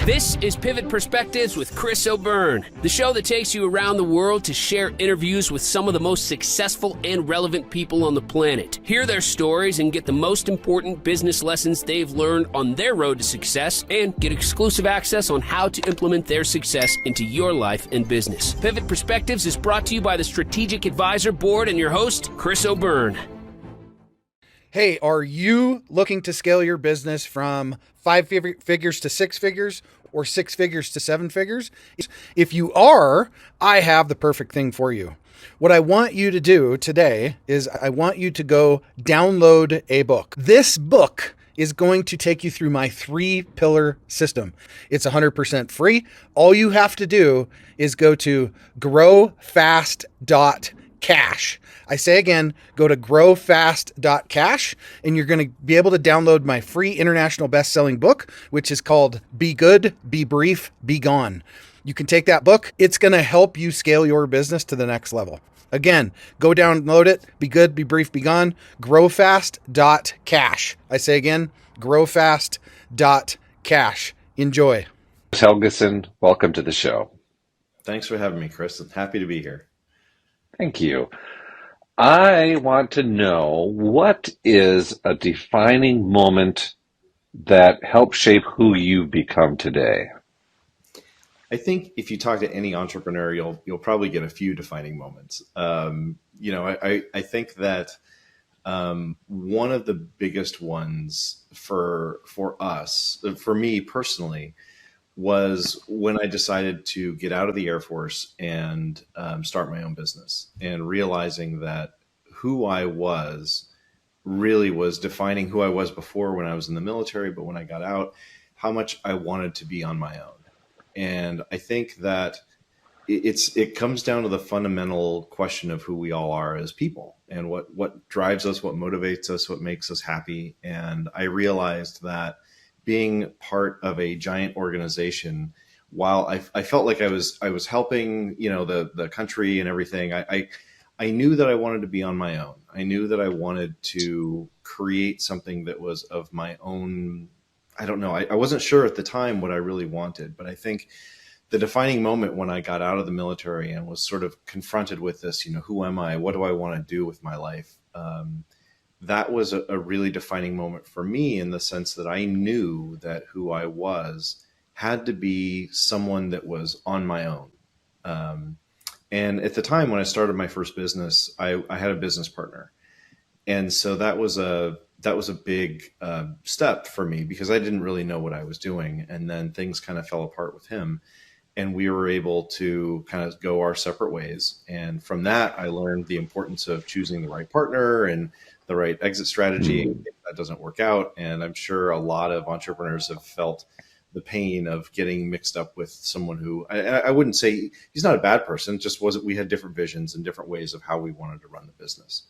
This is Pivot Perspectives with Chris O'Byrne, the show that takes you around the world to share interviews with some of the most successful and relevant people on the planet. Hear their stories and get the most important business lessons they've learned on their road to success, and get exclusive access on how to implement their success into your life and business. Pivot Perspectives is brought to you by the Strategic Advisor Board and your host, Chris O'Byrne. Hey, are you looking to scale your business from 5 figures to 6 figures or 6 figures to 7 figures? If you are, I have the perfect thing for you. What I want you to do today is I want you to go download a book. This book is going to take you through my 3-pillar system. It's 100% free. All you have to do is go to growfast.cash. I say again, go to growfast.cash, and you're going to be able to download my free international best-selling book, which is called Be Good, Be Brief, Be Gone. You can take that book. It's going to help you scale your business to the next level. Again, go download it. Be good, be brief, be gone. Growfast.cash. I say again, growfast.cash. Enjoy. Lars Helgeson, welcome to the show. Thanks for having me, Chris. I'm happy to be here. Thank you. I want to know, what is a defining moment that helped shape who you've become today? I think if you talk to any entrepreneur, you'll probably get a few defining moments. I think that one of the biggest ones for us, for me personally, was when I decided to get out of the Air Force and start my own business, and realizing that who I was really was defining who I was before when I was in the military, but when I got out, how much I wanted to be on my own. And I think that it comes down to the fundamental question of who we all are as people, and what drives us, what motivates us, what makes us happy. And I realized that being part of a giant organization, while I felt like I was helping, the country and everything, I knew that I wanted to be on my own. I knew that I wanted to create something that was of my own. I don't know. I wasn't sure at the time what I really wanted, but I think the defining moment when I got out of the military and was sort of confronted with this, who am I? What do I want to do with my life? That was a really defining moment for me, in the sense that I knew that who I was had to be someone that was on my own. And at the time when I started my first business, I had a business partner. And so that was a big step for me, because I didn't really know what I was doing. And then things kind of fell apart with him, and we were able to kind of go our separate ways. And from that, I learned the importance of choosing the right partner and the right exit strategy. If that doesn't work out. And I'm sure a lot of entrepreneurs have felt the pain of getting mixed up with someone who I wouldn't say he's not a bad person, just we had different visions and different ways of how we wanted to run the business.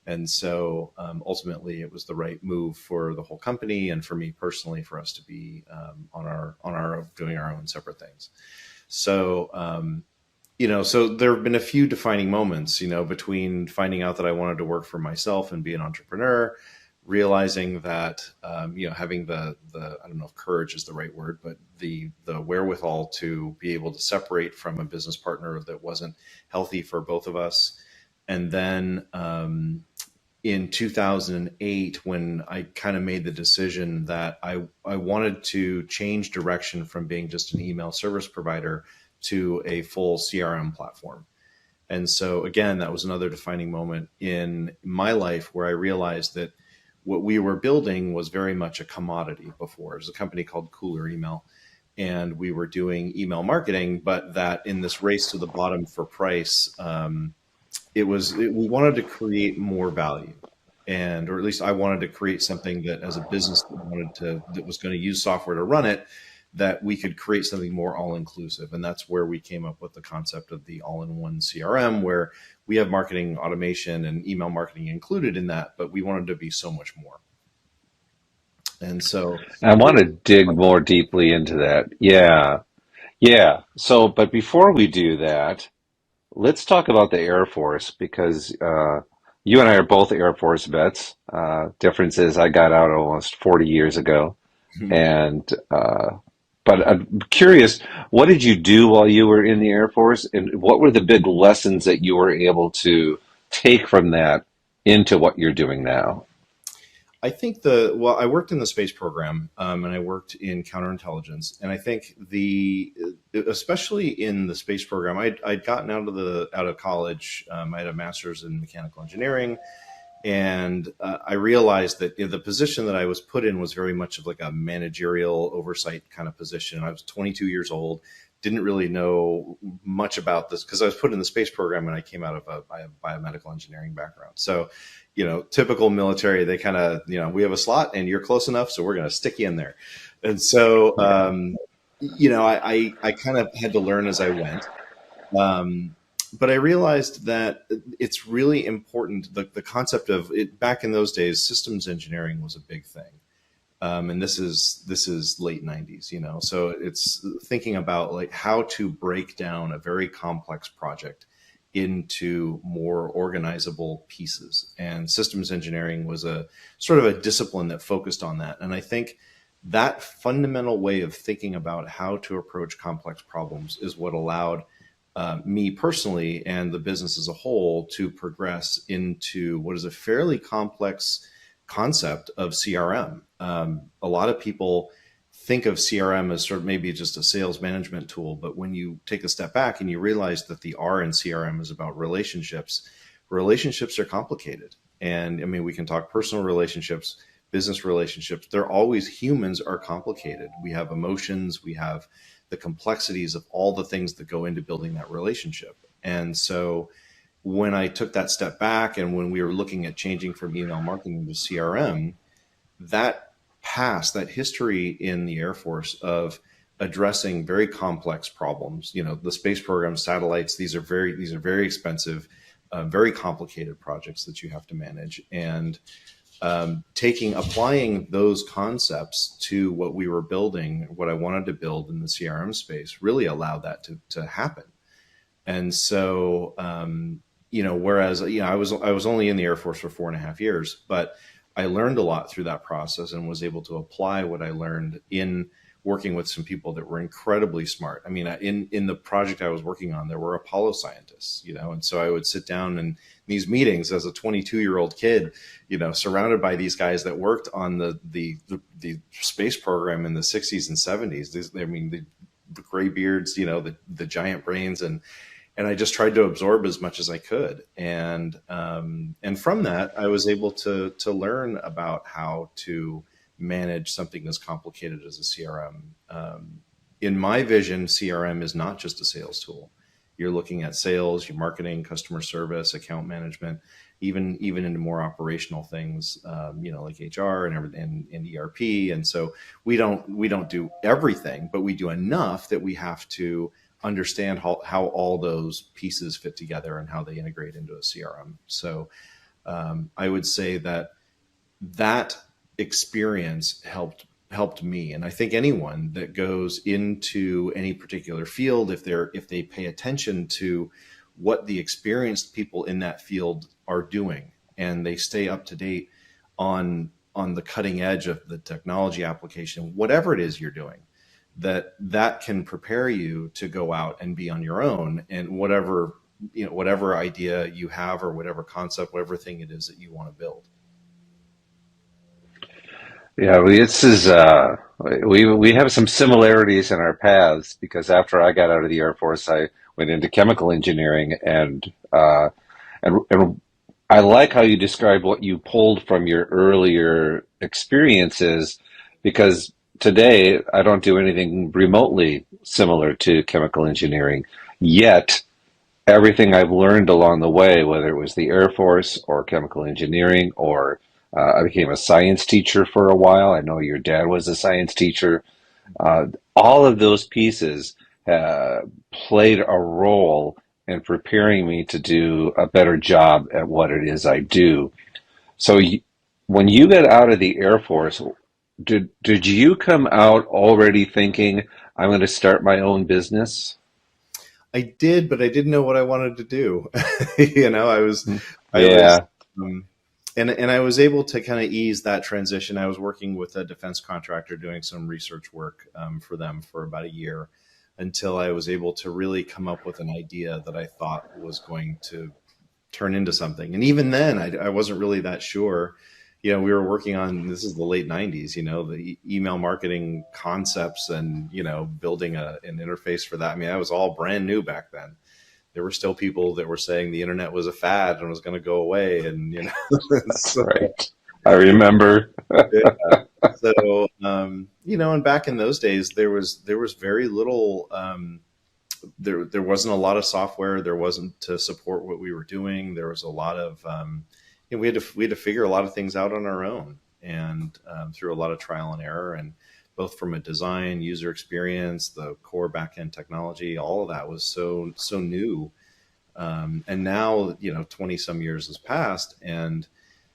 And so ultimately it was the right move for the whole company, and for me personally, for us to be on our doing our own separate things. So, so there have been a few defining moments, between finding out that I wanted to work for myself and be an entrepreneur, realizing that, having the I don't know if courage is the right word, but the wherewithal to be able to separate from a business partner that wasn't healthy for both of us. And then in 2008, when I kind of made the decision that I wanted to change direction from being just an email service provider to a full CRM platform. And so again, that was another defining moment in my life, where I realized that what we were building was very much a commodity before. It was a company called Cooler Email, and we were doing email marketing, but that in this race to the bottom for price, we wanted to create more value, or at least I wanted to create something that, as a business that was going to use software to run it, that we could create something more all-inclusive. And that's where we came up with the concept of the all-in-one CRM, where we have marketing automation and email marketing included in that, but we wanted to be so much more. And so I want to dig more deeply into that. Yeah. So, but before we do that, let's talk about the Air Force, because you and I are both Air Force vets. Difference is I got out almost 40 years ago, and but I'm curious, what did you do while you were in the Air Force, and what were the big lessons that you were able to take from that into what you're doing now? I think I worked in the space program, and I worked in counterintelligence, and I think especially in the space program, I'd gotten out of college. I had a master's in mechanical engineering, and I realized that the position that I was put in was very much of like a managerial oversight kind of position. I was 22 years old, didn't really know much about this because I was put in the space program and I came out of a biomedical engineering background. So, typical military, they kind of, we have a slot and you're close enough, so we're going to stick you in there. And so, I kind of had to learn as I went. But I realized that it's really important. The concept of it back in those days, systems engineering was a big thing. And this is late 90s, so it's thinking about like how to break down a very complex project into more organizable pieces. And systems engineering was a sort of a discipline that focused on that. And I think that fundamental way of thinking about how to approach complex problems is what allowed me personally and the business as a whole to progress into what is a fairly complex concept of CRM. A lot of people think of CRM as sort of maybe just a sales management tool, but when you take a step back and you realize that the R in CRM is about relationships, relationships are complicated. And I mean, we can talk personal relationships, business relationships. They're always, humans are complicated. We have emotions, we have the complexities of all the things that go into building that relationship. And so when I took that step back and when we were looking at changing from email marketing to CRM, that history in the Air Force of addressing very complex problems, the space program, satellites, these are very expensive, very complicated projects that you have to manage. And applying those concepts to what we were building, what I wanted to build in the CRM space really allowed that to happen. And so, whereas, I was only in the Air Force for 4.5 years, but I learned a lot through that process and was able to apply what I learned in working with some people that were incredibly smart. I mean, in the project I was working on, there were Apollo scientists, and so I would sit down in these meetings as a 22-year-old kid, surrounded by these guys that worked on the space program in the 60s and 70s. The gray beards, the giant brains, and I just tried to absorb as much as I could. And from that, I was able to learn about how to manage something as complicated as a CRM. In my vision, CRM is not just a sales tool. You're looking at sales, your marketing, customer service, account management, even into more operational things, like HR and everything, and ERP. And so we don't do everything, but we do enough that we have to understand how all those pieces fit together and how they integrate into a CRM. So I would say that experience helped me, and I think anyone that goes into any particular field, if they pay attention to what the experienced people in that field are doing and they stay up to date on the cutting edge of the technology application, whatever it is you're doing, that can prepare you to go out and be on your own, and whatever idea you have or whatever concept, whatever thing it is that you want to build. Yeah, we have some similarities in our paths, because after I got out of the Air Force, I went into chemical engineering, and I like how you described what you pulled from your earlier experiences, because today I don't do anything remotely similar to chemical engineering. Yet everything I've learned along the way, whether it was the Air Force or chemical engineering, or I became a science teacher for a while. I know your dad was a science teacher. All of those pieces played a role in preparing me to do a better job at what it is I do. So when you got out of the Air Force, did you come out already thinking, I'm going to start my own business? I did, but I didn't know what I wanted to do. I was and I was able to kind of ease that transition. I was working with a defense contractor doing some research work for them for about a year until I was able to really come up with an idea that I thought was going to turn into something. And even then, I wasn't really that sure. We were working on, this is the late 90s, the email marketing concepts and, building an interface for that. I mean, that was all brand new back then. There were still people that were saying the internet was a fad and was going to go away. And, That's right. I remember. Yeah. So, and back in those days, there was very little, there wasn't a lot of software. There wasn't to support what we were doing. There was a lot of, we had to figure a lot of things out on our own, and through a lot of trial and error, and both from a design, user experience, the core backend technology, all of that was so new. And now, 20 some years has passed, and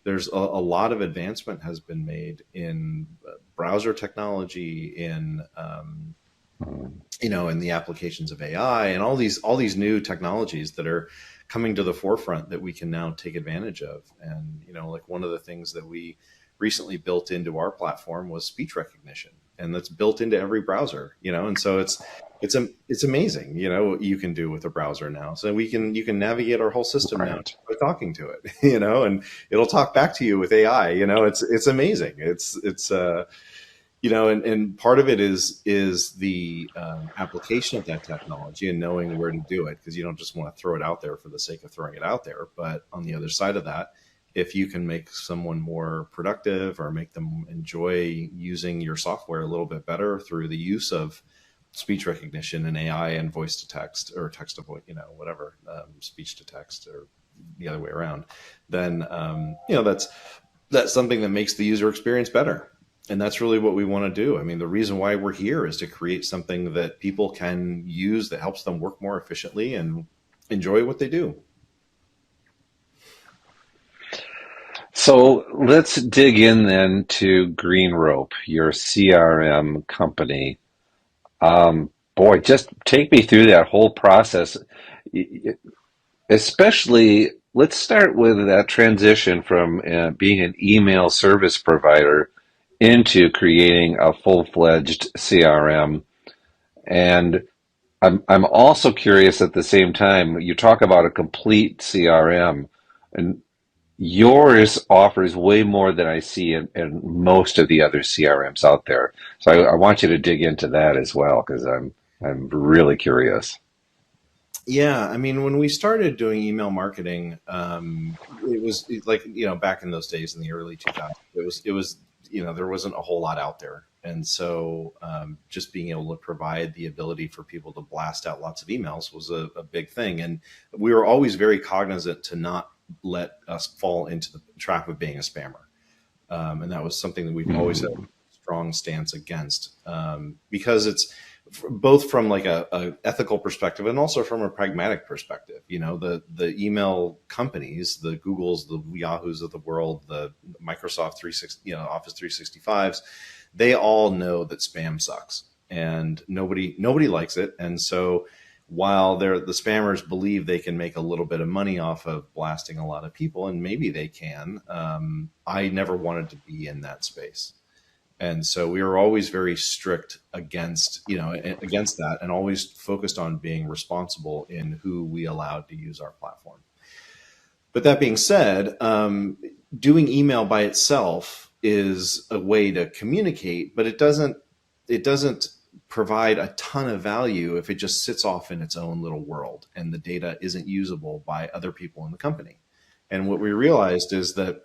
there's a lot of advancement has been made in browser technology, in in the applications of AI, and all these new technologies that are coming to the forefront that we can now take advantage of. And like one of the things that we recently built into our platform was speech recognition, and that's built into every browser. And so it's amazing, what you can do with a browser now. So you can navigate our whole system now by talking to it, and it'll talk back to you with AI. It's amazing. And part of it is the application of that technology and knowing where to do it, because you don't just want to throw it out there for the sake of throwing it out there. But on the other side of that, if you can make someone more productive or make them enjoy using your software a little bit better through the use of speech recognition and AI and voice to text, or text to voice, whatever, speech to text, or the other way around, then that's something that makes the user experience better. And that's really what we want to do. I mean, the reason why we're here is to create something that people can use that helps them work more efficiently and enjoy what they do. So let's dig in then to GreenRope, your CRM company. Boy, just take me through that whole process. Especially, let's start with that transition from being an email service provider into creating a full-fledged CRM. And I'm also curious at the same time, you talk about a complete CRM, and yours offers way more than I see in most of the other CRMs out there. So I want you to dig into that as well, because I'm really curious. Yeah, I mean, when we started doing email marketing, it was like, back in those days in the early 2000s, it was there wasn't a whole lot out there. And so just being able to provide the ability for people to blast out lots of emails was a big thing. And we were always very cognizant to not let us fall into the trap of being a spammer. And that was something that we've always had a strong stance against, because it's both from like a ethical perspective and also from a pragmatic perspective. The email companies, the Googles, the Yahoos of the world, the Microsoft 360, Office 365s, they all know that spam sucks, and nobody likes it. And so while the spammers believe they can make a little bit of money off of blasting a lot of people, and maybe they can, I never wanted to be in that space. And so we were always very strict against that, and always focused on being responsible in who we allowed to use our platform. But that being said, doing email by itself is a way to communicate, but it doesn't provide a ton of value if it just sits off in its own little world and the data isn't usable by other people in the company. And what we realized is that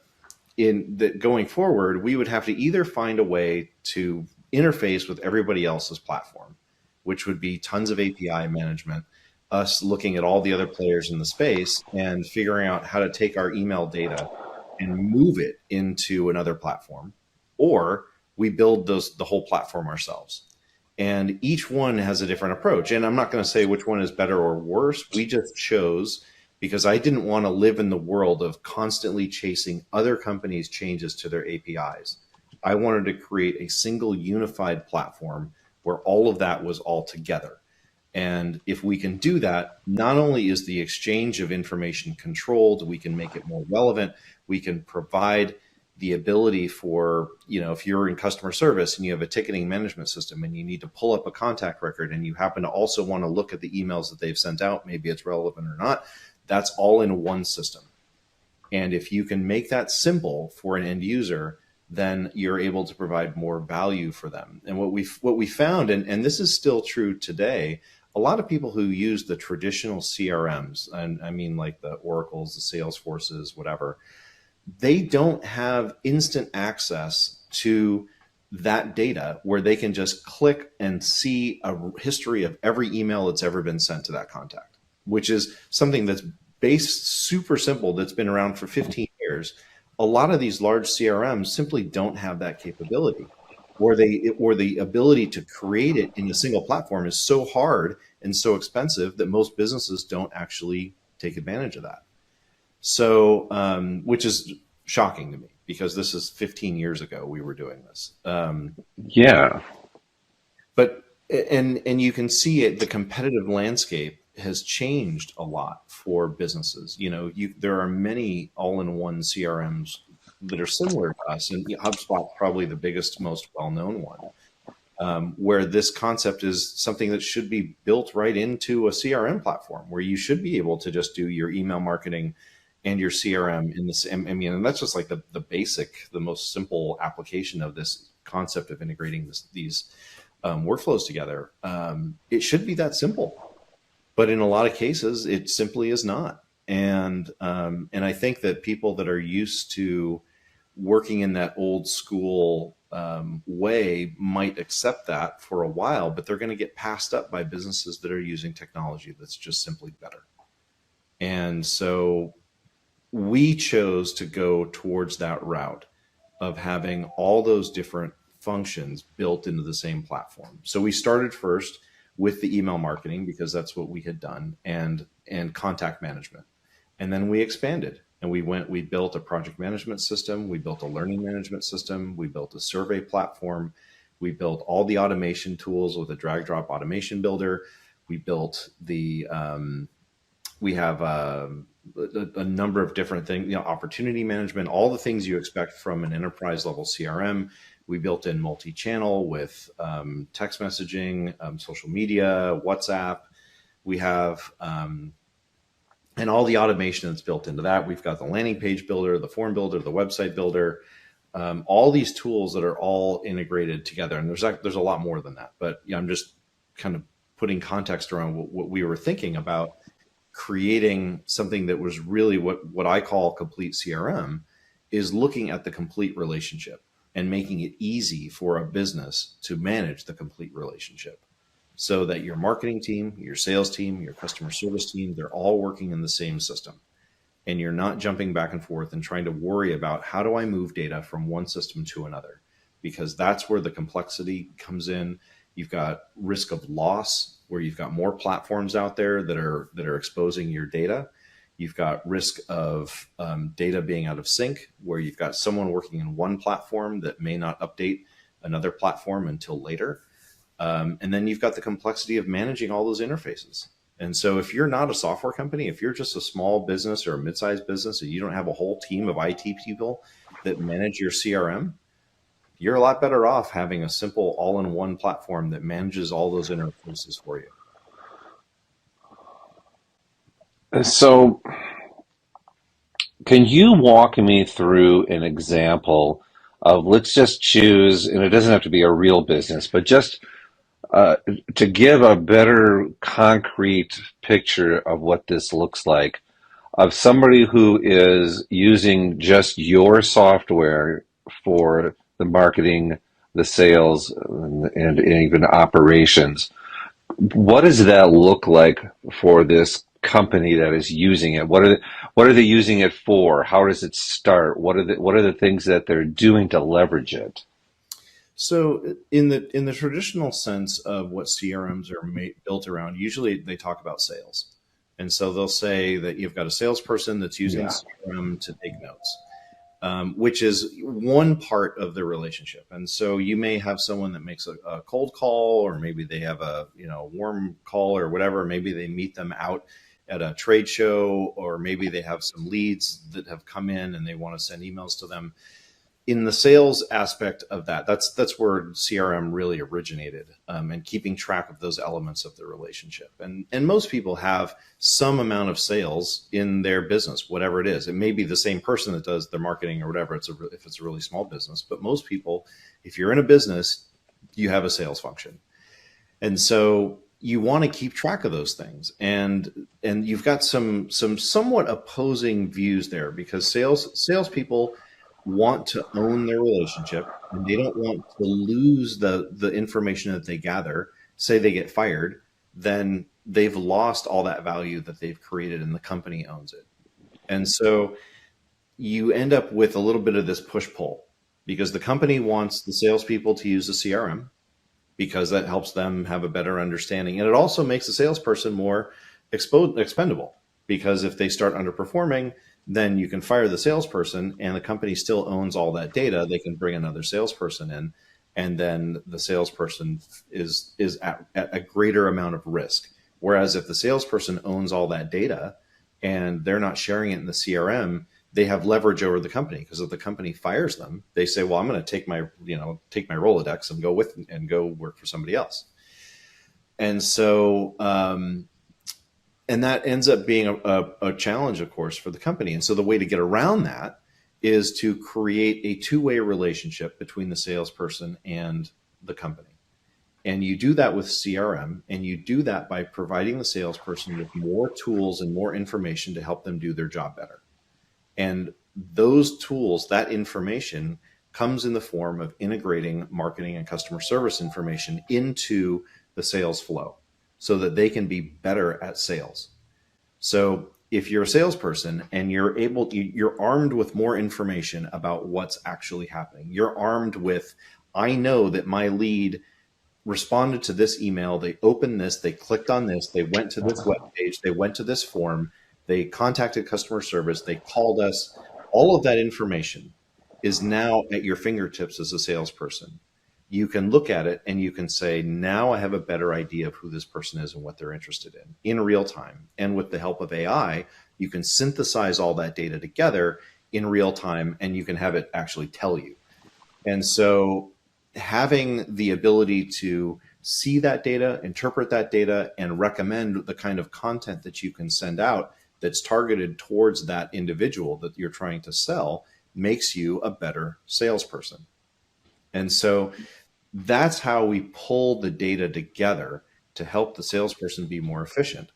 going forward, we would have to either find a way to interface with everybody else's platform, which would be tons of API management, us looking at all the other players in the space and figuring out how to take our email data and move it into another platform, or we build the whole platform ourselves. And each one has a different approach. And I'm not going to say which one is better or worse. We just chose, because I didn't want to live in the world of constantly chasing other companies' changes to their APIs. I wanted to create a single unified platform where all of that was all together. And if we can do that, not only is the exchange of information controlled, we can make it more relevant, we can provide the ability for, if you're in customer service and you have a ticketing management system and you need to pull up a contact record and you happen to also want to look at the emails that they've sent out, maybe it's relevant or not, that's all in one system. And if you can make that simple for an end user, then you're able to provide more value for them. And what we found, and this is still true today, a lot of people who use the traditional CRMs, and I mean like the Oracles, the Salesforces, whatever, they don't have instant access to that data where they can just click and see a history of every email that's ever been sent to that contact, which is something that's based super simple, that's been around for 15 years. A lot of these large CRMs simply don't have that capability, or the ability to create it in a single platform is so hard and so expensive that most businesses don't actually take advantage of that. So, which is shocking to me, because this is 15 years ago we were doing this. Yeah. But you can see it, the competitive landscape has changed a lot for businesses. There are many all-in-one CRMs that are similar to us, and HubSpot probably the biggest, most well-known one, where this concept is something that should be built right into a CRM platform, where you should be able to just do your email marketing and your CRM in the same. I mean, and that's just like the basic, the most simple application of this concept of integrating these workflows together. It should be that simple, but in a lot of cases, it simply is not. And I think that people that are used to working in that old school way might accept that for a while, but they're going to get passed up by businesses that are using technology that's just simply better. And so we chose to go towards that route of having all those different functions built into the same platform. So we started first with the email marketing, because that's what we had done, and contact management. And then we expanded, and we built a project management system. We built a learning management system. We built a survey platform. We built all the automation tools with a drag drop automation builder. We built we have a number of different things, opportunity management, all the things you expect from an enterprise level CRM. We built in multi-channel with text messaging, social media, WhatsApp. We have, and all the automation that's built into that. We've got the landing page builder, the form builder, the website builder, all these tools that are all integrated together. And there's a lot more than that, but I'm just kind of putting context around what we were thinking about creating something that was really what I call complete CRM, is looking at the complete relationship and making it easy for a business to manage the complete relationship, so that your marketing team, your sales team, your customer service team, they're all working in the same system. And you're not jumping back and forth and trying to worry about, how do I move data from one system to another? Because that's where the complexity comes in. You've got risk of loss, where you've got more platforms out there that are exposing your data. You've got risk of data being out of sync, where you've got someone working in one platform that may not update another platform until later. And then you've got the complexity of managing all those interfaces. And so if you're not a software company, if you're just a small business or a mid-sized business and you don't have a whole team of IT people that manage your CRM, you're a lot better off having a simple all-in-one platform that manages all those interfaces for you. So can you walk me through an example of, let's just choose, and it doesn't have to be a real business, but just to give a better concrete picture of what this looks like, of somebody who is using just your software for the marketing, the sales, and even operations. What does that look like for this company that is using it? What are they using it for? How does it start? What are the things that they're doing to leverage it? So in the traditional sense of what CRMs are built around, usually they talk about sales. And so they'll say that you've got a salesperson that's using CRM to take notes. which is one part of the relationship. And so you may have someone that makes a cold call, or maybe they have a warm call or whatever. Maybe they meet them out at a trade show, or maybe they have some leads that have come in and they want to send emails to them. In the sales aspect of that, that's where CRM really originated, and keeping track of those elements of the relationship. And most people have some amount of sales in their business, whatever it is. It may be the same person that does their marketing or whatever. If it's a really small business, but most people, if you're in a business, you have a sales function, and so you want to keep track of those things. And you've got some somewhat opposing views there, because salespeople want to own their relationship, and they don't want to lose the information that they gather. Say they get fired, then they've lost all that value that they've created, and the company owns it. And so you end up with a little bit of this push-pull, because the company wants the salespeople to use the CRM because that helps them have a better understanding. And it also makes the salesperson more expendable, because if they start underperforming, then you can fire the salesperson and the company still owns all that data. They can bring another salesperson in, and then the salesperson is at a greater amount of risk. Whereas if the salesperson owns all that data and they're not sharing it in the CRM, they have leverage over the company, because if the company fires them, they say, well, I'm going to take my Rolodex and go work for somebody else. And so, and that ends up being a challenge, of course, for the company. And so the way to get around that is to create a two-way relationship between the salesperson and the company. And you do that with CRM, and you do that by providing the salesperson with more tools and more information to help them do their job better. And those tools, that information, comes in the form of integrating marketing and customer service information into the sales flow, so that they can be better at sales. So if you're a salesperson and you're armed with more information about what's actually happening, you're armed with, I know that my lead responded to this email, they opened this, they clicked on this, they went to this web page, they went to this form, they contacted customer service, they called us. All of that information is now at your fingertips as a salesperson. You can look at it and you can say, now I have a better idea of who this person is and what they're interested in real time. And with the help of AI, you can synthesize all that data together in real time, and you can have it actually tell you. And so having the ability to see that data, interpret that data, and recommend the kind of content that you can send out that's targeted towards that individual that you're trying to sell makes you a better salesperson. And so that's how we pull the data together to help the salesperson be more efficient.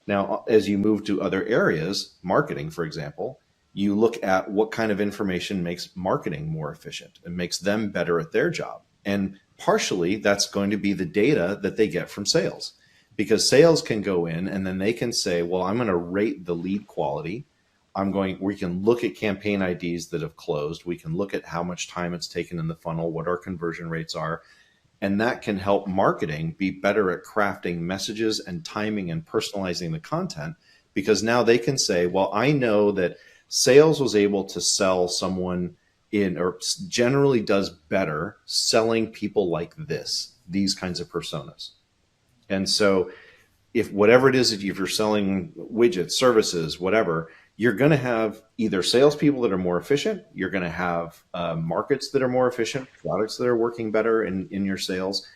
Now, as you move to other areas, marketing, for example, you look at what kind of information makes marketing more efficient and makes them better at their job. And partially that's going to be the data that they get from sales, because sales can go in and then they can say, well, I'm going to rate the lead quality. We can look at campaign IDs that have closed. We can look at how much time it's taken in the funnel, what our conversion rates are. And that can help marketing be better at crafting messages and timing and personalizing the content, because now they can say, well, I know that sales was able to sell someone or generally does better selling people like these kinds of personas. And so if whatever it is, if you're selling widgets, services, whatever, you're going to have either salespeople that are more efficient, you're going to have markets that are more efficient, products that are working better in your sales,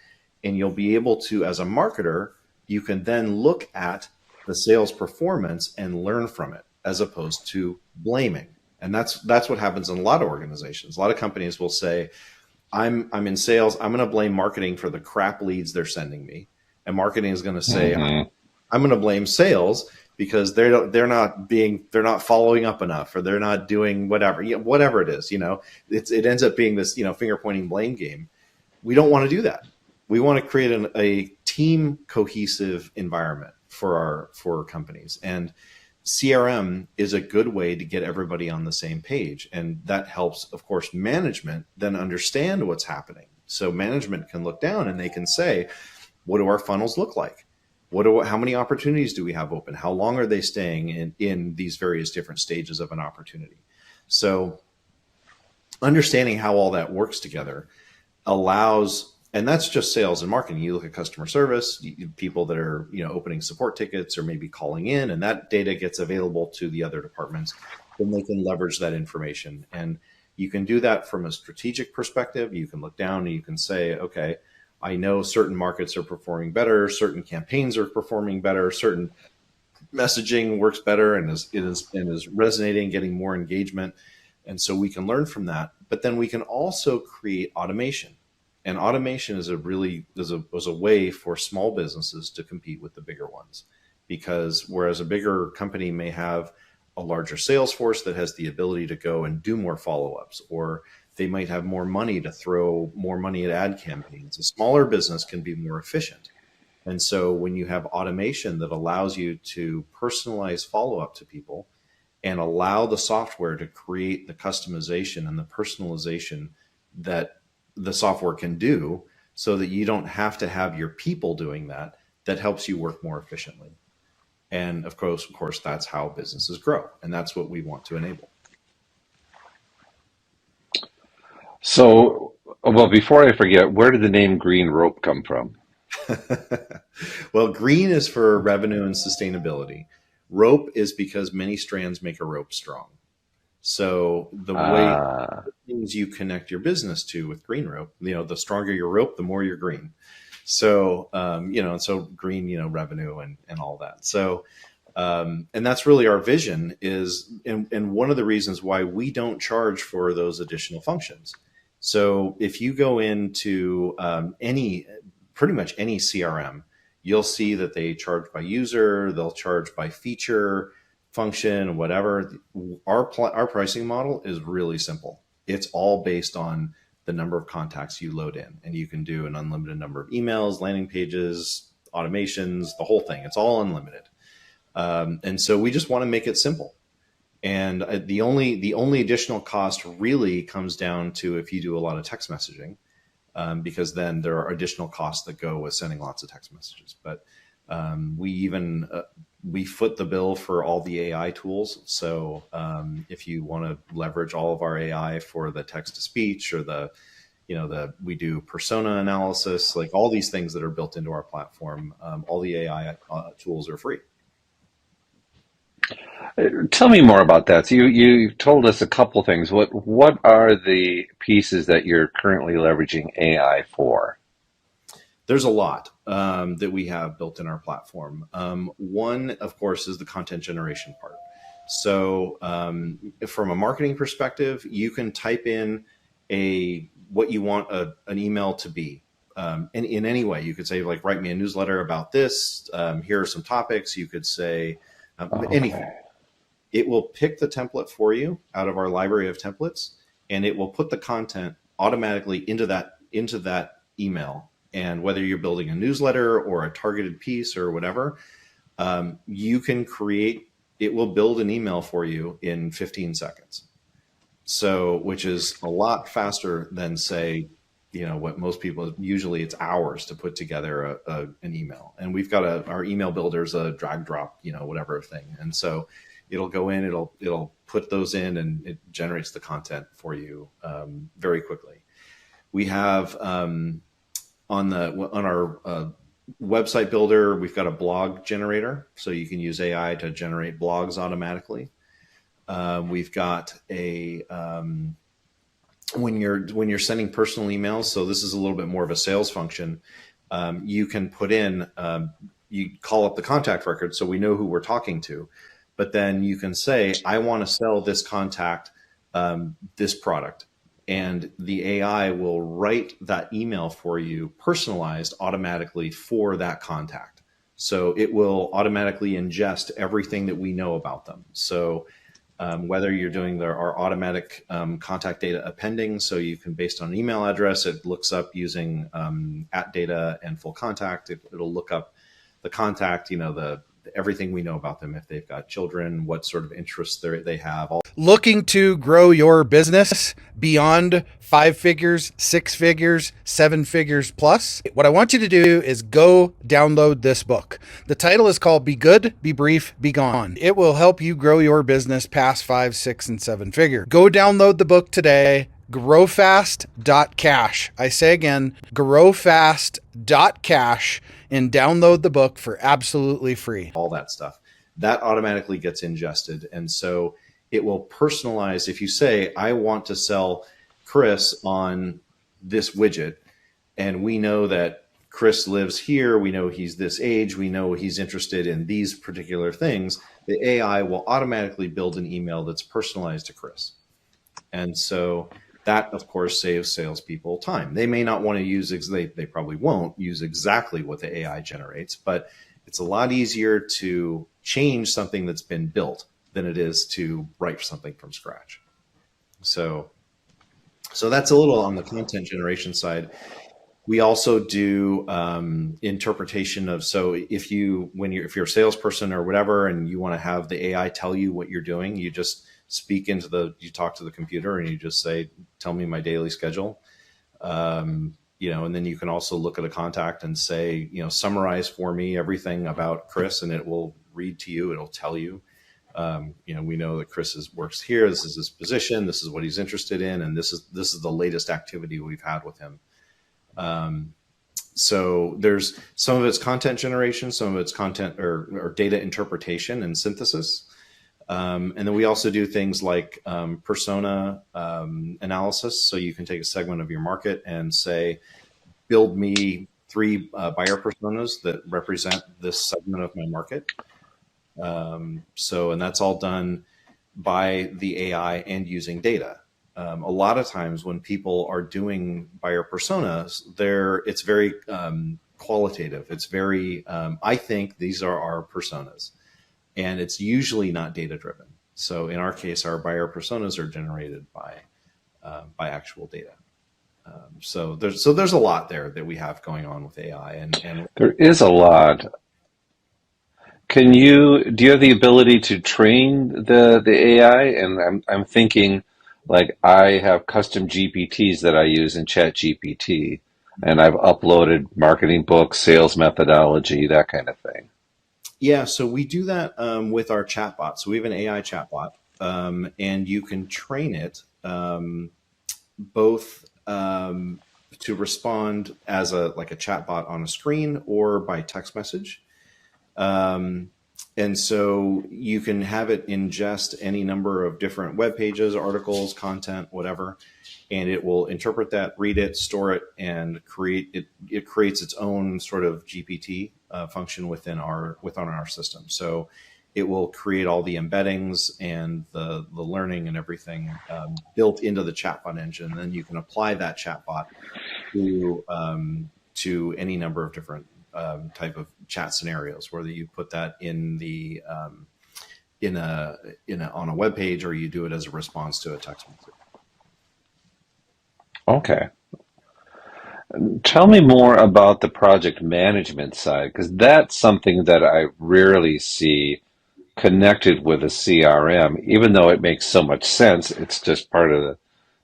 and you'll be able to, as a marketer, you can then look at the sales performance and learn from it, as opposed to blaming. And that's what happens in a lot of organizations. A lot of companies will say, I'm in sales, I'm going to blame marketing for the crap leads they're sending me. And marketing is going to say, I'm going to blame sales because they're not following up enough, or they're not doing whatever it is. It ends up being this finger pointing blame game. We don't want to do that. We want to create a team cohesive environment for companies, and CRM is a good way to get everybody on the same page, and that helps, of course, management then understand what's happening. So management can look down and they can say, what do our funnels look like? How many opportunities do we have open? How long are they staying in these various different stages of an opportunity? So understanding how all that works together allows, and that's just sales and marketing. You look at customer service, people that are, opening support tickets or maybe calling in, and that data gets available to the other departments, then they can leverage that information. And you can do that from a strategic perspective. You can look down and you can say, okay, I know certain markets are performing better, certain campaigns are performing better, certain messaging works better and is resonating, getting more engagement. And so we can learn from that. But then we can also create automation. And automation is a way for small businesses to compete with the bigger ones. Because whereas a bigger company may have a larger sales force that has the ability to go and do more follow-ups, or they might have more money to throw more money at ad campaigns, a smaller business can be more efficient. And so when you have automation that allows you to personalize follow-up to people and allow the software to create the customization and the personalization that the software can do, so that you don't have to have your people doing that, that helps you work more efficiently. And of course, that's how businesses grow. And that's what we want to enable. So, well, before I forget, where did the name GreenRope come from? Well, green is for revenue and sustainability. Rope is because many strands make a rope strong. So the way things you connect your business to with GreenRope, the stronger your rope, the more you're green. So, and so green, revenue and all that. So, and that's really our vision is, and one of the reasons why we don't charge for those additional functions. So if you go into pretty much any CRM, you'll see that they charge by user, they'll charge by feature, function, whatever. Our pricing model is really simple. It's all based on the number of contacts you load in, and you can do an unlimited number of emails, landing pages, automations, the whole thing. It's all unlimited. And so we just want to make it simple. And the only additional cost really comes down to if you do a lot of text messaging, because then there are additional costs that go with sending lots of text messages. But we foot the bill for all the AI tools. So if you want to leverage all of our AI for the text to speech, or we do persona analysis, like all these things that are built into our platform, all the AI tools are free. Tell me more about that. So you told us a couple things. What are the pieces that you're currently leveraging AI for? There's a lot that we have built in our platform. One, of course, is the content generation part. So from a marketing perspective, you can type in what you want an email to be. In any way. You could say, like, write me a newsletter about this. Here are some topics. You could say anything. It will pick the template for you out of our library of templates, and it will put the content automatically into that email. And whether you're building a newsletter or a targeted piece or whatever, you can create, it will build an email for you in 15 seconds. So, which is a lot faster than, say, what most people, usually it's hours to put together an email. And we've got our email builder's a drag drop, whatever thing. And so it'll go in, it'll put those in, and it generates the content for you very quickly. We have on our website builder, we've got a blog generator, so you can use AI to generate blogs automatically. We've got when you're sending personal emails, so this is a little bit more of a sales function. You can put in, you call up the contact record so we know who we're talking to, but then you can say, I want to sell this contact this product. And the AI will write that email for you, personalized automatically for that contact. So it will automatically ingest everything that we know about them. So whether you're doing our automatic contact data appending, so you can, based on an email address, it looks up using @data and full contact. It'll look up the contact, everything we know about them, if they've got children, what sort of interests they have. Looking to grow your business beyond 5 figures, 6 figures, 7 figures plus? What I want you to do is go download this book. The title is called Be Good, Be Brief, Be Gone. It will help you grow your business past 5, 6, and 7 figures. Go download the book today growfast.cash. I say again, growfast.cash, and download the book for absolutely free. All that stuff that automatically gets ingested. And so it will personalize. If you say, I want to sell Chris on this widget, and we know that Chris lives here, we know he's this age, we know he's interested in these particular things, the AI will automatically build an email that's personalized to Chris. And so that, of course, saves salespeople time. They may not want to use, they probably won't use exactly what the AI generates, but it's a lot easier to change something that's been built than it is to write something from scratch. So that's a little on the content generation side. We also do interpretation of, so if you're a salesperson or whatever, and you want to have the AI tell you what you're doing, you just you talk to the computer and you just say, tell me my daily schedule. And then you can also look at a contact and say, summarize for me everything about Chris, and it will read to you. It'll tell you, we know that Chris works here. This is his position. This is what he's interested in. And this is the latest activity we've had with him. So there's some of it's content generation, some of it's content or data interpretation and synthesis. And then we also do things like persona analysis. So you can take a segment of your market and say, build me 3 buyer personas that represent this segment of my market. And that's all done by the AI and using data. A lot of times when people are doing buyer personas, it's very qualitative. It's very, I think these are our personas. And it's usually not data driven. So in our case, our buyer personas are generated by actual data. So there's a lot there that we have going on with AI, and There is a lot. Do you have the ability to train the AI? And I'm thinking, like, I have custom GPTs that I use in Chat GPT, and I've uploaded marketing books, sales methodology, that kind of thing. Yeah, so we do that with our chatbot. So we have an AI chatbot, and you can train it both to respond as a chatbot on a screen or by text message. And so you can have it ingest any number of different web pages, articles, content, whatever, and it will interpret that, read it, store it, and create it. It creates its own sort of GPT function within our system. So it will create all the embeddings and the learning and everything built into the chatbot engine. And then you can apply that chatbot to any number of different type of chat scenarios, whether you put that in on a web page or you do it as a response to a text message. Okay. Tell me more about the project management side, because that's something that I rarely see connected with a CRM, even though it makes so much sense. It's just part of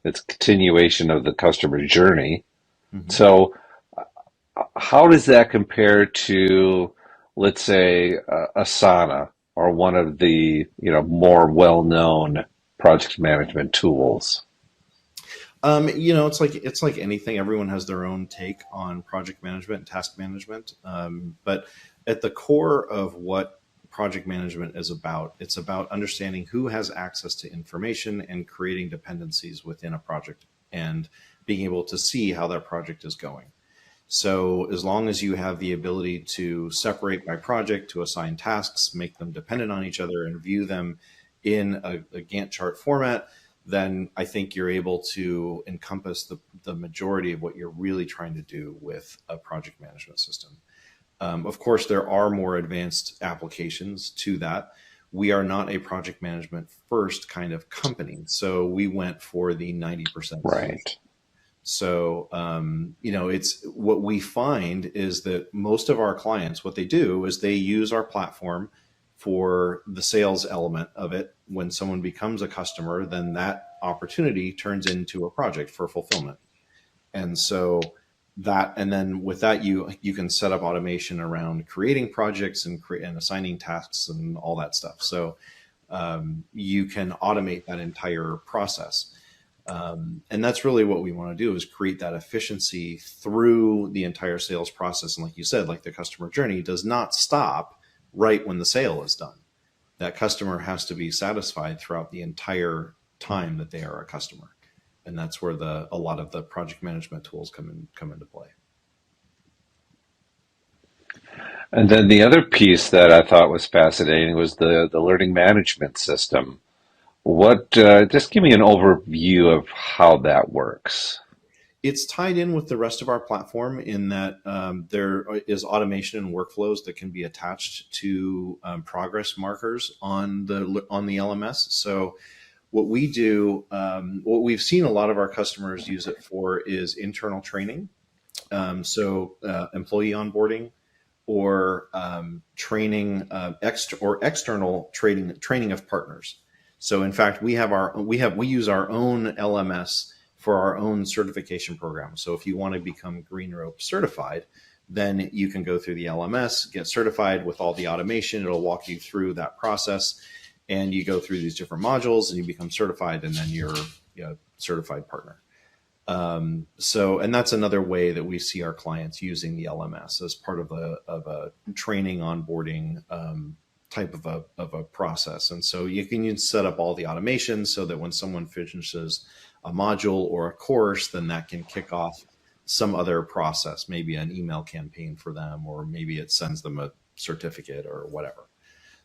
it's continuation of the customer journey. Mm-hmm. So how does that compare to, let's say, Asana or one of the more well-known project management tools? It's like anything. Everyone has their own take on project management and task management. But at the core of what project management is about, it's about understanding who has access to information and creating dependencies within a project and being able to see how that project is going. So as long as you have the ability to separate by project, to assign tasks, make them dependent on each other, and view them in a Gantt chart format, then I think you're able to encompass the majority of what you're really trying to do with a project management system. Of course, there are more advanced applications to that. We are not a project management first kind of company. So we went for the 90%. Right. So, it's what we find is that most of our clients, what they do is they use our platform for the sales element of it. When someone becomes a customer, then that opportunity turns into a project for fulfillment. And so and then with that, you can set up automation around creating projects and assigning tasks and all that stuff. So you can automate that entire process. And that's really what we want to do, is create that efficiency through the entire sales process. And like you said, like the customer journey does not stop right when the sale is done. That customer has to be satisfied throughout the entire time that they are a customer. And that's where a lot of the project management tools come into play. And then the other piece that I thought was fascinating was the learning management system. What, just give me an overview of how that works. It's tied in with the rest of our platform in that there is automation and workflows that can be attached to progress markers on the LMS. So what we do, what we've seen a lot of our customers use it for is internal training. Employee onboarding, or training, external training of partners. So in fact, we use our own LMS for our own certification program. So if you want to become GreenRope certified, then you can go through the LMS, get certified with all the automation. It'll walk you through that process, and you go through these different modules and you become certified, and then you're a certified partner. And that's another way that we see our clients using the LMS as part of a training onboarding type of a process. And so you can set up all the automation so that when someone finishes a module or a course, then that can kick off some other process, maybe an email campaign for them, or maybe it sends them a certificate or whatever.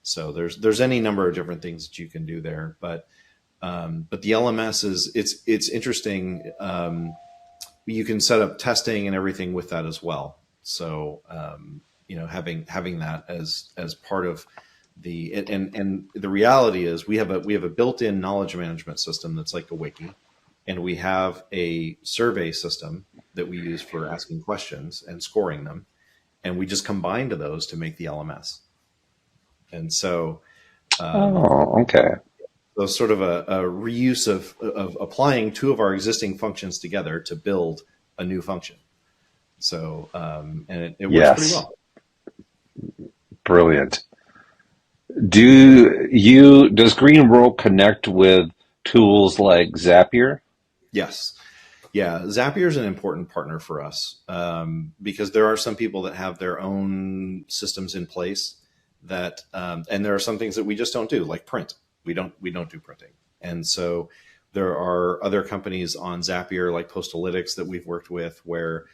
So there's any number of different things that you can do there, but the LMS it's interesting. You can set up testing and everything with that as well. So having that as part of and the reality is we have a built-in knowledge management system that's like a wiki, and we have a survey system that we use for asking questions and scoring them, and we just combined those to make the LMS. And so, Okay. so sort of a reuse of applying two of our existing functions together to build a new function. So, and it works pretty well. Brilliant. Does GreenRope connect with tools like Zapier? Yes. Yeah. Zapier is an important partner for us because there are some people that have their own systems in place that, and there are some things that we just don't do, like print. We don't do printing. And so there are other companies on Zapier like Postalytics that we've worked with where,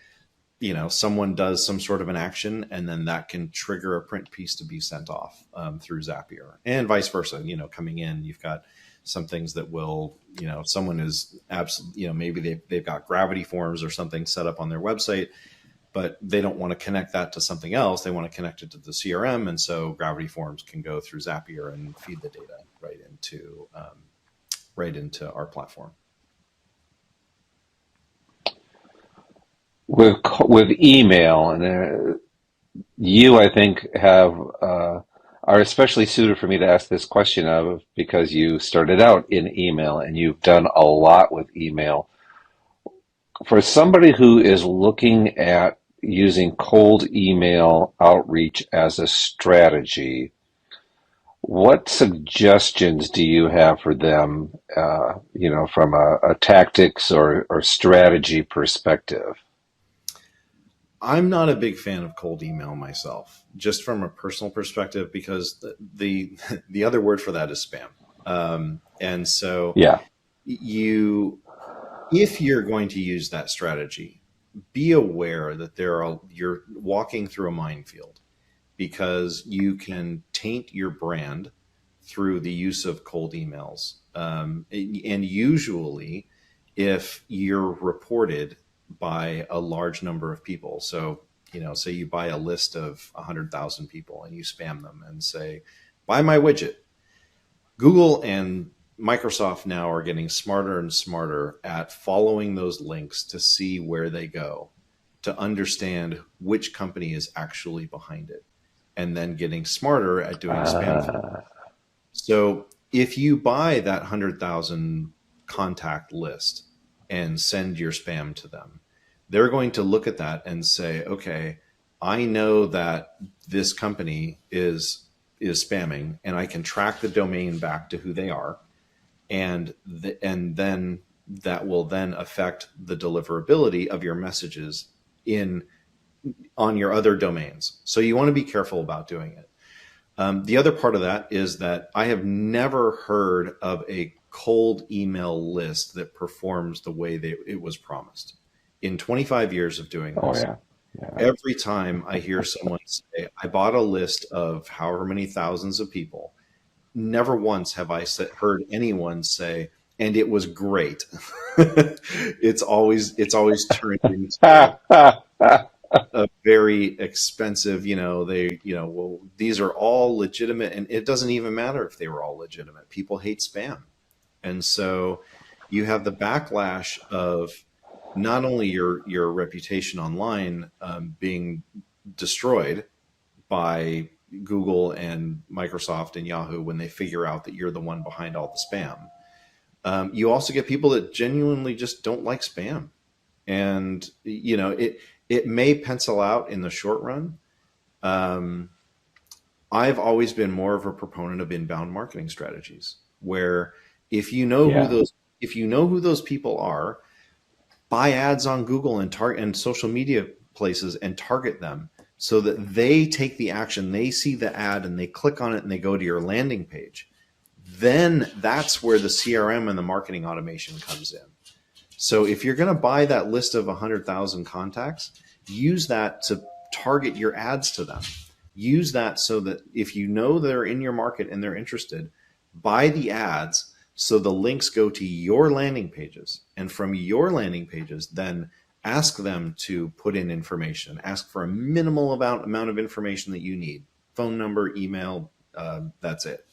someone does some sort of an action and then that can trigger a print piece to be sent off through Zapier, and vice versa. Coming in, you've got some things that will, someone is absolutely, maybe they've got gravity forms or something set up on their website, but they don't want to connect that to something else. They want to connect it to the CRM. And so gravity forms can go through Zapier and feed the data right into our platform. With email, and you, I think, are especially suited for me to ask this question of, because you started out in email and you've done a lot with email. For somebody who is looking at using cold email outreach as a strategy, what suggestions do you have for them, from a tactics or strategy perspective? I'm not a big fan of cold email myself, just from a personal perspective, because the other word for that is spam. And so Yeah. if you're going to use that strategy, be aware that you're walking through a minefield, because you can taint your brand through the use of cold emails. And usually if you're reported by a large number of people, so, say you buy a list of 100,000 people and you spam them and say, buy my widget. Google and Microsoft now are getting smarter and smarter at following those links to see where they go, to understand which company is actually behind it, and then getting smarter at doing spam filtering. So if you buy that 100,000 contact list and send your spam to them, they're going to look at that and say, okay, I know that this company is spamming, and I can track the domain back to who they are. And then that will then affect the deliverability of your messages on your other domains. So you want to be careful about doing it. The other part of that is that I have never heard of a cold email list that performs the way it was promised. In 25 years of doing this, Oh yeah. Yeah. every time I hear someone say, I bought a list of however many thousands of people, never once have I heard anyone say, and it was great. It's always turned into a very expensive, well, these are all legitimate, and it doesn't even matter if they were all legitimate. People hate spam. And so you have the backlash of not only your reputation online being destroyed by Google and Microsoft and Yahoo when they figure out that you're the one behind all the spam. You also get people that genuinely just don't like spam. And, it may pencil out in the short run. I've always been more of a proponent of inbound marketing strategies, where if you know who those people are, buy ads on Google and social media places and target them so that they take the action. They see the ad and they click on it and they go to your landing page. Then that's where the CRM and the marketing automation comes in. So if you're going to buy that list of 100,000 contacts, use that to target your ads to them. Use that so that if you know they're in your market and they're interested, buy the ads so the links go to your landing pages. And from your landing pages, then ask them to put in information. Ask for a minimal amount of information that you need. Phone number, email, that's it.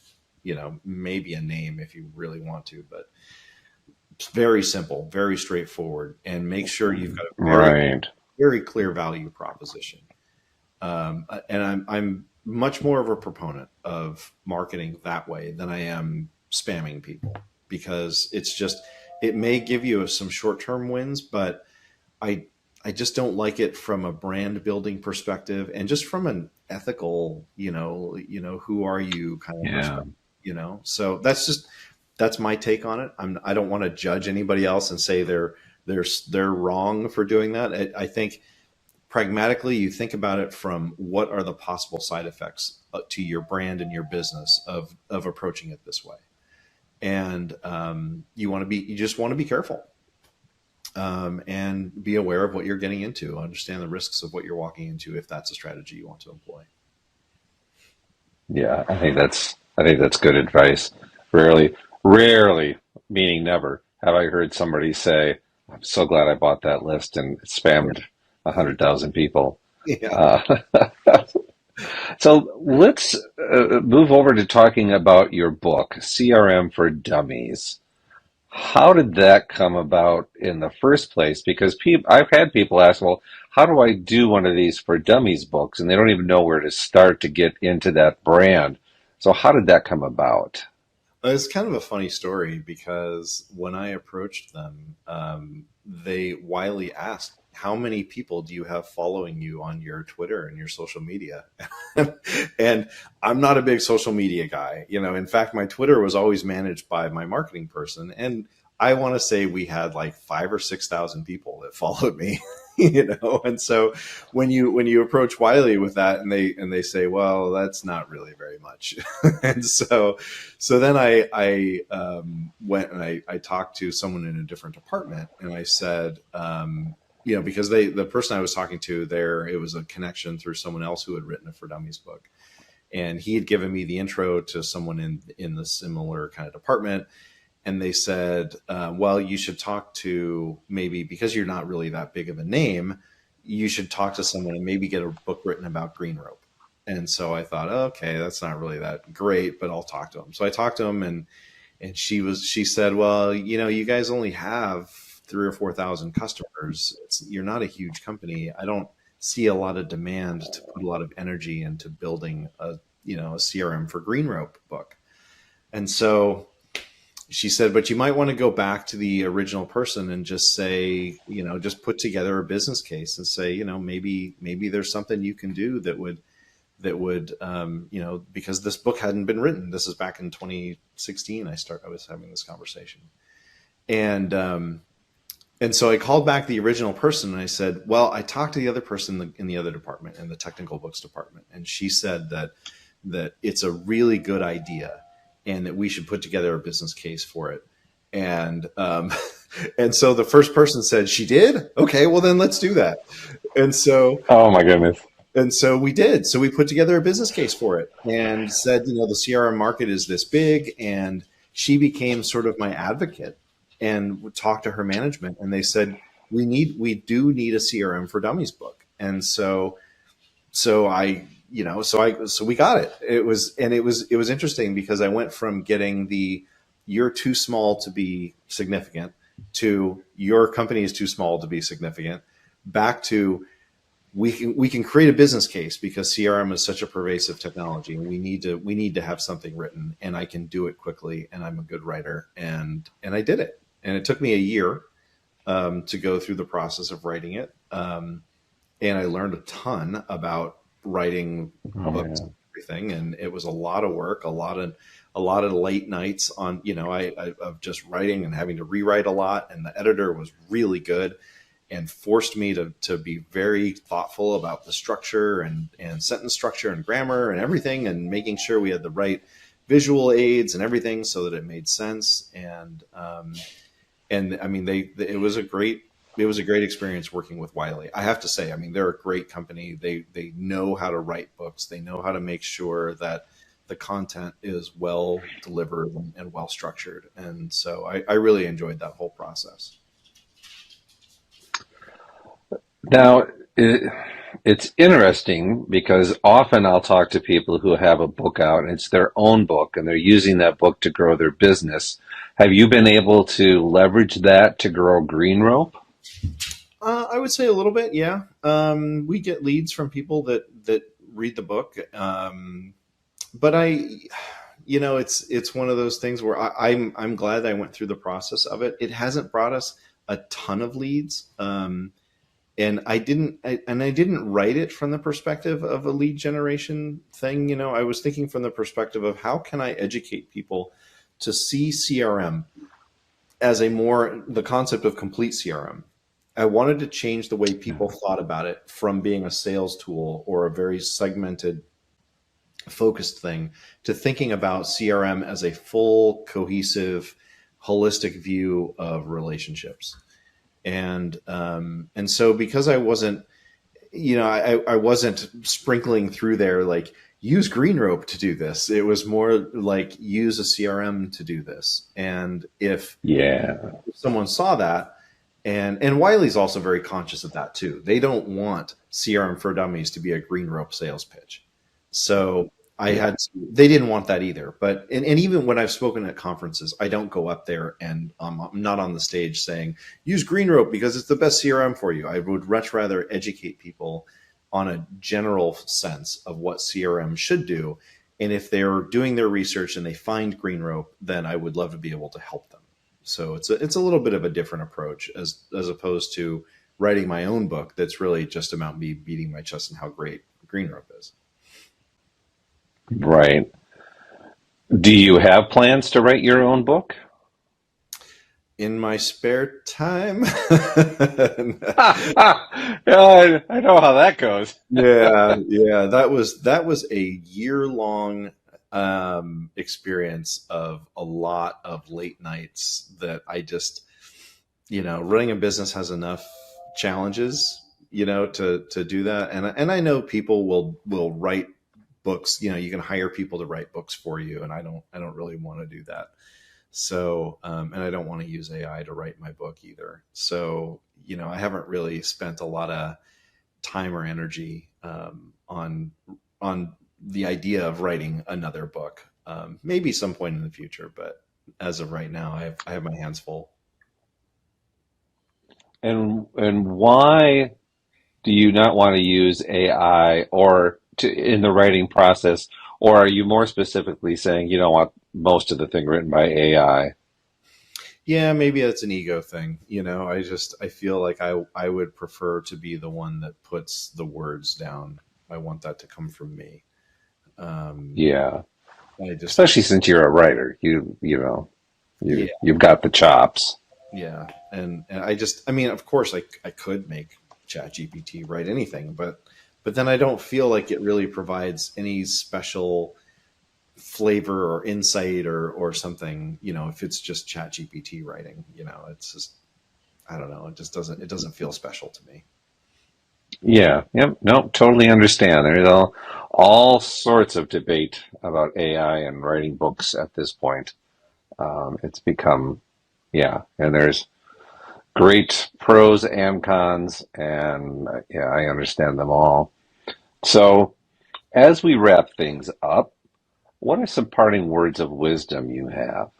Maybe a name if you really want to, but it's very simple, very straightforward, and make sure you've got a very clear value proposition. And I'm much more of a proponent of marketing that way than I am spamming people, because it may give you some short-term wins, but I just don't like it from a brand building perspective and just from an ethical, who are you kind of perspective, So that's my take on it. I don't want to judge anybody else and say they're wrong for doing that. I think pragmatically, you think about it from what are the possible side effects to your brand and your business of approaching it this way. And you just want to be careful and be aware of what you're getting into, understand the risks of what you're walking into if that's a strategy you want to employ. Yeah, I think that's good advice. Rarely, meaning never, have I heard somebody say, I'm so glad I bought that list and it spammed 100,000 people. Yeah. So let's move over to talking about your book, CRM for Dummies. How did that come about in the first place? Because I've had people ask, well, how do I do one of these for dummies books? And they don't even know where to start to get into that brand. So how did that come about? It's kind of a funny story, because when I approached them, they wildly asked, how many people do you have following you on your Twitter and your social media? And I'm not a big social media guy. In fact, my Twitter was always managed by my marketing person. And I want to say we had like 5,000 or 6,000 people that followed me, And so when you approach Wiley with that and they say, well, that's not really very much. And so then I went and I talked to someone in a different department, and I said, because the person I was talking to there, it was a connection through someone else who had written a For Dummies book. And he had given me the intro to someone in the similar kind of department. And they said, well, you should talk to, maybe because you're not really that big of a name, you should talk to someone and maybe get a book written about GreenRope. And so I thought, okay, that's not really that great, but I'll talk to him. So I talked to him, and she said, well, you guys only have 3,000 or 4,000 customers. You're not a huge company. I don't see a lot of demand to put a lot of energy into building a CRM for GreenRope book. And so she said, but you might want to go back to the original person and just say, just put together a business case and say, maybe there's something you can do that would, because this book hadn't been written. This is back in 2016. I was having this conversation. And and so I called back the original person and I said, well, I talked to the other person in the other department, in the technical books department, and she said that it's a really good idea and that we should put together a business case for it. And and so the first person said, she did? Okay, well then let's do that. And so Oh my goodness. and so we did. So we put together a business case for it and said, you know, the CRM market is this big. And she became sort of my advocate and would talk to her management. And they said, we do need a CRM for Dummies book. And so we got it. It was interesting because I went from getting the you're too small to be significant to your company is too small to be significant back to we can create a business case because CRM is such a pervasive technology and we need to have something written and I can do it quickly and I'm a good writer and I did it. And it took me a year to go through the process of writing it. And I learned a ton about writing books and everything. And it was a lot of work, a lot of late nights on, of just writing and having to rewrite a lot. And the editor was really good and forced me to be very thoughtful about the structure and sentence structure and grammar and everything and making sure we had the right visual aids and everything so that it made sense. And I mean, it was a great experience working with Wiley. I have to say, I mean, they're a great company. They know how to write books. They know how to make sure that the content is well delivered and well structured. And so I really enjoyed that whole process. Now, it's interesting because often I'll talk to people who have a book out and it's their own book and they're using that book to grow their business. Have you been able to leverage that to grow GreenRope? I would say a little bit, yeah. We get leads from people that read the book, but it's one of those things where I'm glad I went through the process of it. It hasn't brought us a ton of leads, and I didn't write it from the perspective of a lead generation thing. I was thinking from the perspective of how can I educate people to see CRM as the concept of complete CRM. I wanted to change the way people thought about it from being a sales tool or a very segmented, focused thing to thinking about CRM as a full, cohesive, holistic view of relationships. And so because I wasn't, I wasn't sprinkling through there like use GreenRope to do this. It was more like use a CRM to do this. And if someone saw that, and Wiley's also very conscious of that too. They don't want CRM for Dummies to be a GreenRope sales pitch. So they didn't want that either. But, and even when I've spoken at conferences, I don't go up there and I'm not on the stage saying, use GreenRope because it's the best CRM for you. I would much rather educate people on a general sense of what CRM should do. And if they're doing their research and they find GreenRope, then I would love to be able to help them. So it's a little bit of a different approach as opposed to writing my own book. That's really just about me beating my chest on how great GreenRope is. Right. Do you have plans to write your own book? In my spare time? I know how that goes. Yeah. That was a year-long experience of a lot of late nights that I just, running a business has enough challenges, to do that. And I know people will write books, you can hire people to write books for you. And I don't really want to do that. So, and I don't want to use AI to write my book either. So, I haven't really spent a lot of time or energy, on the idea of writing another book. Maybe some point in the future, but as of right now, I have my hands full. And why do you not want to use AI in the writing process, or are you more specifically saying you don't want most of the thing written by AI? Yeah, maybe that's an ego thing. I feel like I would prefer to be the one that puts the words down. I want that to come from me. Especially since you're a writer, you've got the chops. Yeah, and I mean, of course, I could make ChatGPT write anything, but then I don't feel like it really provides any special flavor or insight or something. If it's just ChatGPT writing, it's just, I don't know. It doesn't feel special to me. Yeah, yep, no, totally understand. There's all sorts of debate about AI and writing books at this point. It's become, yeah, and there's great pros and cons, and yeah, I understand them all. So, as we wrap things up, what are some parting words of wisdom you have?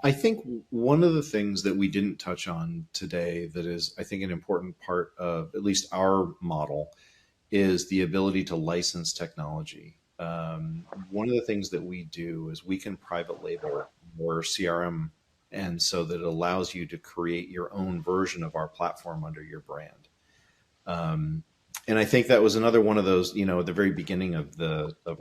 I think one of the things that we didn't touch on today that is, I think, an important part of at least our model is the ability to license technology. One of the things that we do is we can private label your CRM, and so that it allows you to create your own version of our platform under your brand. Um, and I think that was another one of those, at the very beginning of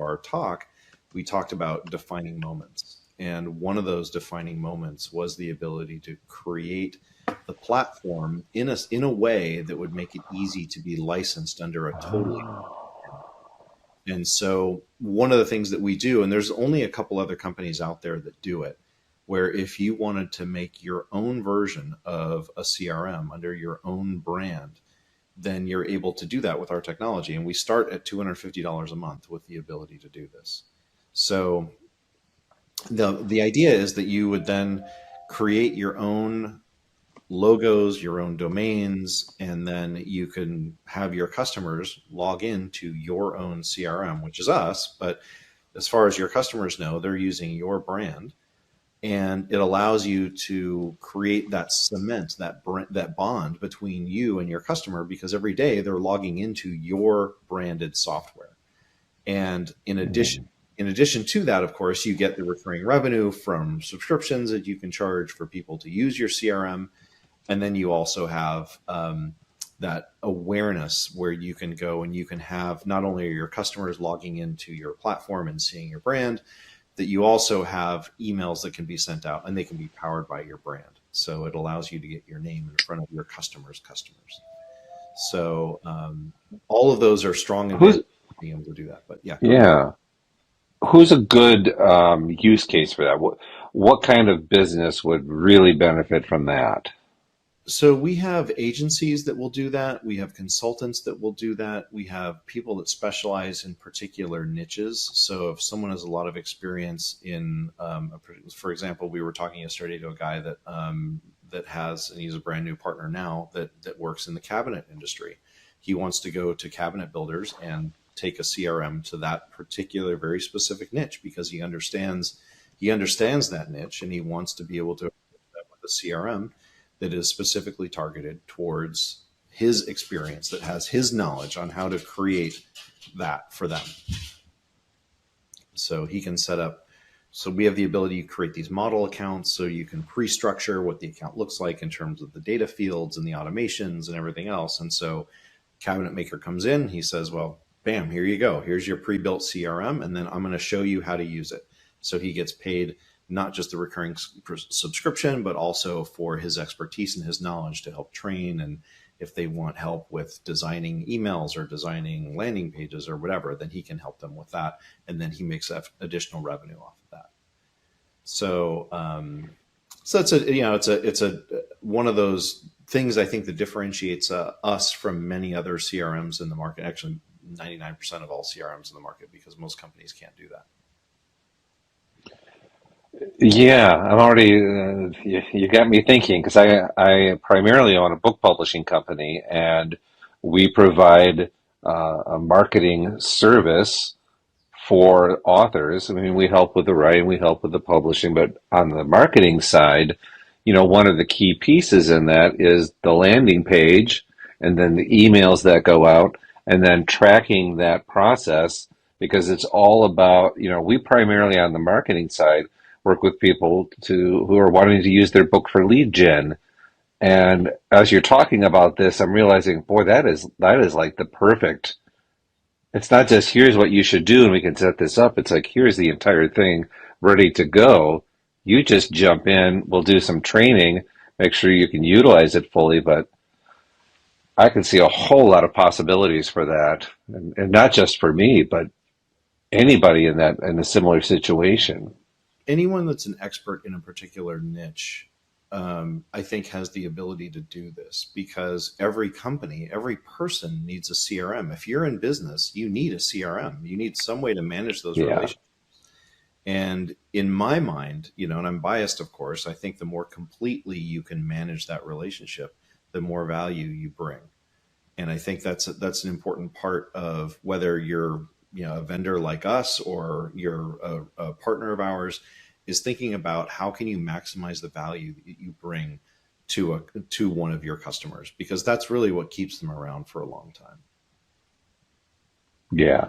our talk, we talked about defining moments. And one of those defining moments was the ability to create the platform in a way that would make it easy to be licensed under a totally. And so one of the things that we do, and there's only a couple other companies out there that do it, where if you wanted to make your own version of a CRM under your own brand, then you're able to do that with our technology. And we start at $250 a month with the ability to do this. So the idea is that you would then create your own logos, your own domains, and then you can have your customers log into your own CRM, which is us. But as far as your customers know, they're using your brand, and it allows you to create that cement, that bond between you and your customer, because every day they're logging into your branded software. And in addition to that, of course, you get the recurring revenue from subscriptions that you can charge for people to use your CRM. And then you also have that awareness where you can go and you can have not only your customers logging into your platform and seeing your brand, that you also have emails that can be sent out and they can be powered by your brand. So it allows you to get your name in front of your customers' customers. So all of those are strong Who's, advantages of being able to do that. But yeah, go ahead. yeah, who's a good use case for that? What kind of business would really benefit from that? So we have agencies that will do that. We have consultants that will do that. We have people that specialize in particular niches. So if someone has a lot of experience in, for example, we were talking yesterday to a guy that has, and he's a brand new partner now that works in the cabinet industry. He wants to go to cabinet builders and take a CRM to that particular very specific niche because he understands that niche, and he wants to be able to with a CRM that is specifically targeted towards his experience, that has his knowledge on how to create that for them. So he can set up, so we have the ability to create these model accounts so you can pre-structure what the account looks like in terms of the data fields and the automations and everything else. And so cabinet maker comes in, he says, well, bam, here you go. Here's your pre-built CRM, and then I'm going to show you how to use it. So he gets paid not just the recurring subscription, but also for his expertise and his knowledge to help train. And if they want help with designing emails or designing landing pages or whatever, then he can help them with that. And then he makes additional revenue off of that. So, so it's a one of those things I think that differentiates us from many other CRMs in the market. Actually, 99% of all CRMs in the market, because most companies can't do that. Yeah, I'm already, you got me thinking because I primarily own a book publishing company and we provide a marketing service for authors. I mean, we help with the writing, we help with the publishing, but on the marketing side, one of the key pieces in that is the landing page and then the emails that go out and then tracking that process because it's all about, we primarily on the marketing side work with people who are wanting to use their book for lead gen. And as you're talking about this, I'm realizing, boy, that is like the perfect. It's not just here's what you should do and we can set this up. It's like here's the entire thing ready to go. You just jump in, we'll do some training, make sure you can utilize it fully, but I can see a whole lot of possibilities for that. And not just for me, but anybody in a similar situation. Anyone that's an expert in a particular niche, I think has the ability to do this, because every company, every person needs a CRM. If you're in business, you need a CRM. You need some way to manage those relationships. And in my mind, and I'm biased, of course, I think the more completely you can manage that relationship, the more value you bring. And I think that's an important part of whether you're a vendor like us or you're a partner of ours, is thinking about how can you maximize the value that you bring to one of your customers, because that's really what keeps them around for a long time. Yeah.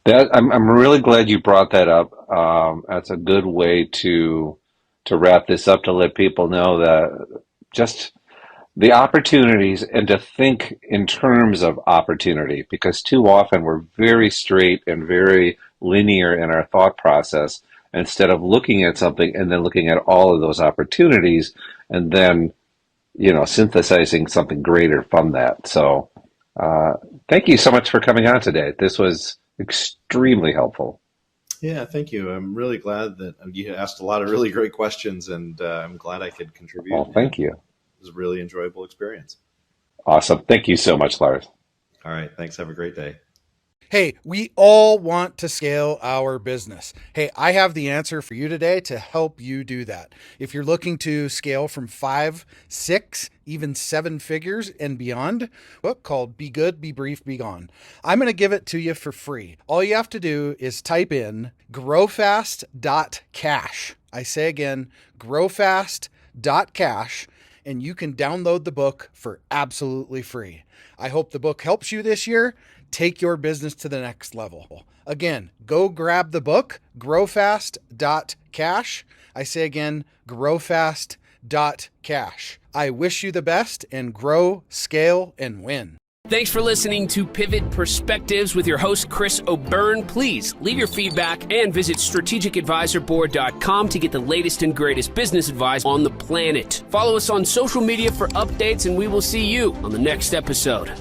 I'm really glad you brought that up. That's a good way to wrap this up, to let people know that just the opportunities, and to think in terms of opportunity, because too often we're very straight and very linear in our thought process, instead of looking at something and then looking at all of those opportunities and then, synthesizing something greater from that. So thank you so much for coming on today. This was extremely helpful. Yeah, thank you. I'm really glad that you asked a lot of really great questions, and I'm glad I could contribute. Well, thank you. It was a really enjoyable experience. Awesome. Thank you so much, Lars. All right. Thanks. Have a great day. Hey, we all want to scale our business. Hey, I have the answer for you today to help you do that. If you're looking to scale from 5, 6, even 7 figures and beyond, book called Be Good, Be Brief, Be Gone. I'm going to give it to you for free. All you have to do is type in growfast.cash. I say again, growfast.cash. And you can download the book for absolutely free. I hope the book helps you this year. Take your business to the next level. Again, go grab the book, growfast.cash. I say again, growfast.cash. I wish you the best, and grow, scale, and win. Thanks for listening to Pivot Perspectives with your host, Chris O'Byrne. Please leave your feedback and visit strategicadvisorboard.com to get the latest and greatest business advice on the planet. Follow us on social media for updates, and we will see you on the next episode.